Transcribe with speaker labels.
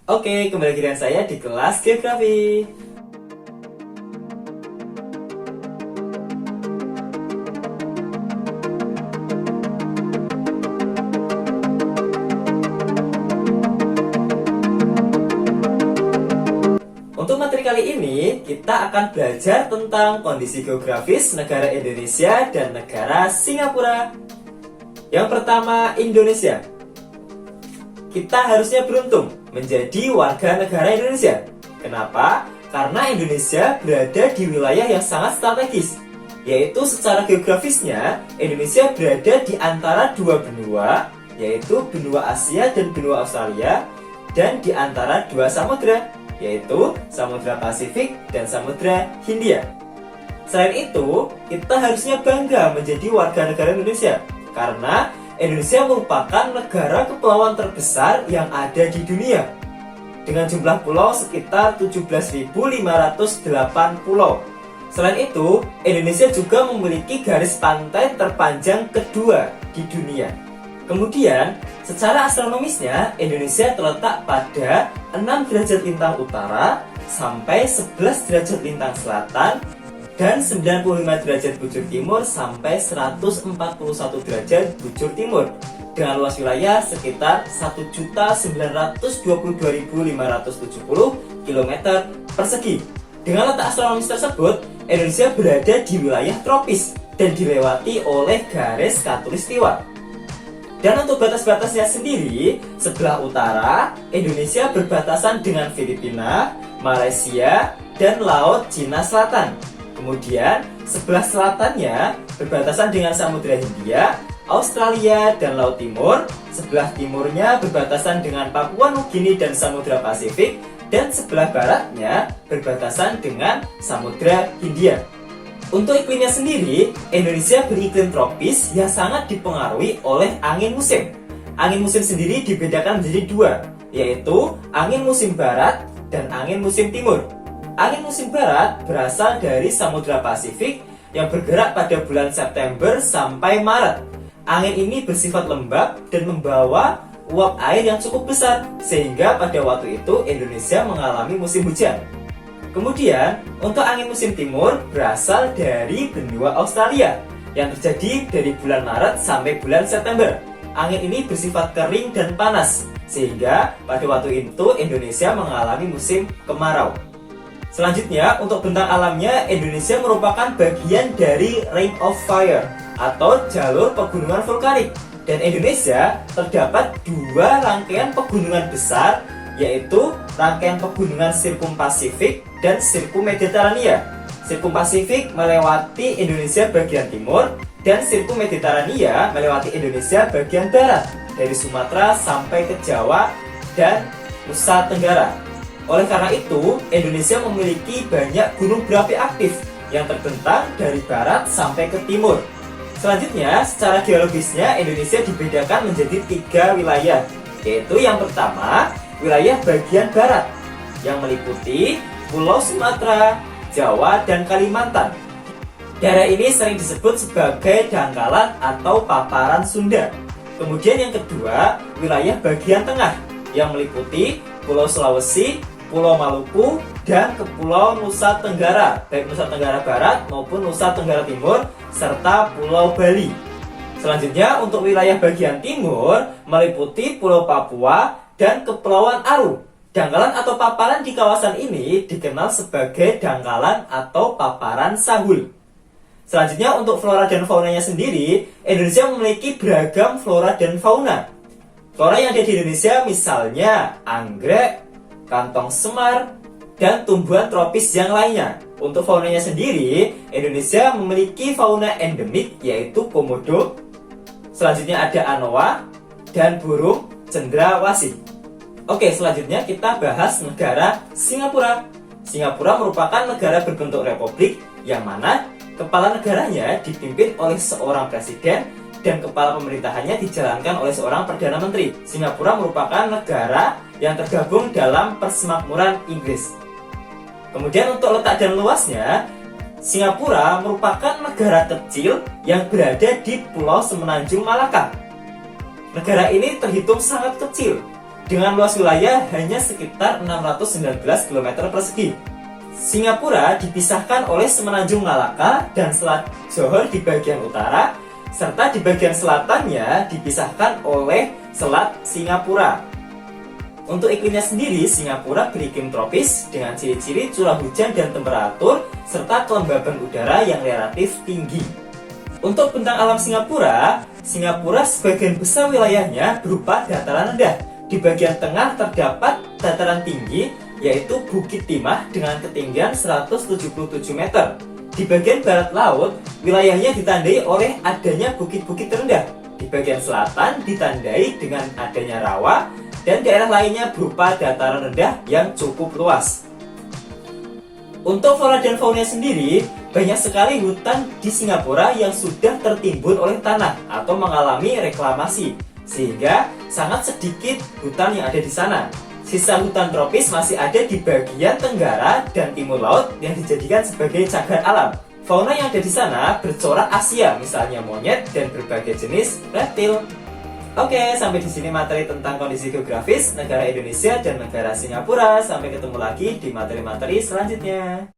Speaker 1: Oke, kembali lagi dengan saya di kelas geografi. Untuk materi kali ini, kita akan belajar tentang kondisi geografis negara Indonesia dan negara Singapura. Yang pertama, Indonesia. Kita harusnya beruntung menjadi warga negara Indonesia. Kenapa? Karena Indonesia berada di wilayah yang sangat strategis, yaitu secara geografisnya Indonesia berada di antara dua benua, yaitu benua Asia dan benua Australia, dan di antara dua samudra, yaitu Samudra Pasifik dan Samudra Hindia. Selain itu, kita harusnya bangga menjadi warga negara Indonesia karena Indonesia merupakan negara kepulauan terbesar yang ada di dunia dengan jumlah pulau sekitar 17.508 pulau. Selain itu, Indonesia juga memiliki garis pantai terpanjang kedua di dunia. Kemudian, secara astronomisnya, Indonesia terletak pada 6 derajat lintang utara sampai 11 derajat lintang selatan dan 95 derajat bujur timur sampai 141 derajat bujur timur dengan luas wilayah sekitar 1.922.570 km persegi. Dengan letak astronomis tersebut, Indonesia berada di wilayah tropis dan dilewati oleh garis khatulistiwa. Dan untuk batas-batasnya sendiri, sebelah utara, Indonesia berbatasan dengan Filipina, Malaysia, dan Laut Cina Selatan. Kemudian, sebelah selatannya berbatasan dengan Samudra Hindia, Australia, dan Laut Timur. Sebelah timurnya berbatasan dengan Papua Nugini dan Samudra Pasifik, dan sebelah baratnya berbatasan dengan Samudra Hindia. Untuk iklimnya sendiri, Indonesia beriklim tropis yang sangat dipengaruhi oleh angin musim. Angin musim sendiri dibedakan menjadi dua, yaitu angin musim barat dan angin musim timur. Angin musim barat berasal dari Samudra Pasifik yang bergerak pada bulan September sampai Maret. Angin ini bersifat lembab dan membawa uap air yang cukup besar, sehingga pada waktu itu Indonesia mengalami musim hujan. Kemudian, untuk angin musim timur berasal dari benua Australia yang terjadi dari bulan Maret sampai bulan September. Angin ini bersifat kering dan panas, sehingga pada waktu itu Indonesia mengalami musim kemarau. Selanjutnya, untuk bentang alamnya, Indonesia merupakan bagian dari Ring of Fire atau jalur pegunungan vulkanik. Dan Indonesia terdapat dua rangkaian pegunungan besar, yaitu rangkaian pegunungan Sirkum Pasifik dan Sirkum Mediterania. Sirkum Pasifik melewati Indonesia bagian timur dan Sirkum Mediterania melewati Indonesia bagian barat dari Sumatera sampai ke Jawa dan Nusa Tenggara. Oleh karena itu, Indonesia memiliki banyak gunung berapi aktif yang terbentang dari barat sampai ke timur. Selanjutnya, secara geologisnya Indonesia dibedakan menjadi 3 wilayah, yaitu yang pertama, wilayah bagian barat yang meliputi Pulau Sumatera, Jawa, dan Kalimantan. Daerah ini sering disebut sebagai dangkalan atau paparan Sunda. Kemudian yang kedua, wilayah bagian tengah yang meliputi Pulau Sulawesi, Pulau Maluku, dan Kepulauan Nusa Tenggara, baik Nusa Tenggara Barat maupun Nusa Tenggara Timur, serta Pulau Bali. Selanjutnya, untuk wilayah bagian timur meliputi Pulau Papua dan Kepulauan Aru. Dangkalan atau paparan di kawasan ini dikenal sebagai dangkalan atau paparan Sahul. Selanjutnya, untuk flora dan faunanya sendiri, Indonesia memiliki beragam flora dan fauna. Flora yang ada di Indonesia misalnya anggrek, kantong semar, dan tumbuhan tropis yang lainnya. Untuk faunanya sendiri, Indonesia memiliki fauna endemik yaitu komodo. Selanjutnya ada anoa dan burung cendrawasih. Oke, selanjutnya kita bahas negara Singapura. Singapura merupakan negara berbentuk republik yang mana kepala negaranya dipimpin oleh seorang presiden dan kepala pemerintahannya dijalankan oleh seorang perdana menteri. Singapura merupakan negara yang tergabung dalam Persemakmuran Inggris. Kemudian untuk letak dan luasnya, Singapura merupakan negara kecil yang berada di Pulau Semenanjung Malaka. Negara ini terhitung sangat kecil dengan luas wilayah hanya sekitar 619 km persegi. Singapura dipisahkan oleh Semenanjung Malaka dan Selat Johor di bagian utara, serta di bagian selatannya dipisahkan oleh Selat Singapura. Untuk iklimnya sendiri, Singapura beriklim tropis dengan ciri-ciri curah hujan dan temperatur serta kelembaban udara yang relatif tinggi. Untuk bentang alam Singapura, sebagian besar wilayahnya berupa dataran rendah. Di bagian tengah terdapat dataran tinggi, yaitu Bukit Timah dengan ketinggian 177 meter. Di bagian barat laut, wilayahnya ditandai oleh adanya bukit-bukit rendah. Di bagian selatan ditandai dengan adanya rawa, dan daerah lainnya berupa dataran rendah yang cukup luas. Untuk flora dan fauna sendiri, banyak sekali hutan di Singapura yang sudah tertimbun oleh tanah atau mengalami reklamasi, sehingga sangat sedikit hutan yang ada di sana. Sisa hutan tropis masih ada di bagian tenggara dan timur laut yang dijadikan sebagai cagar alam. Fauna yang ada di sana bercorak Asia, misalnya monyet dan berbagai jenis reptil. Oke, sampai di sini materi tentang kondisi geografis negara Indonesia dan negara Singapura. Sampai ketemu lagi di materi-materi selanjutnya.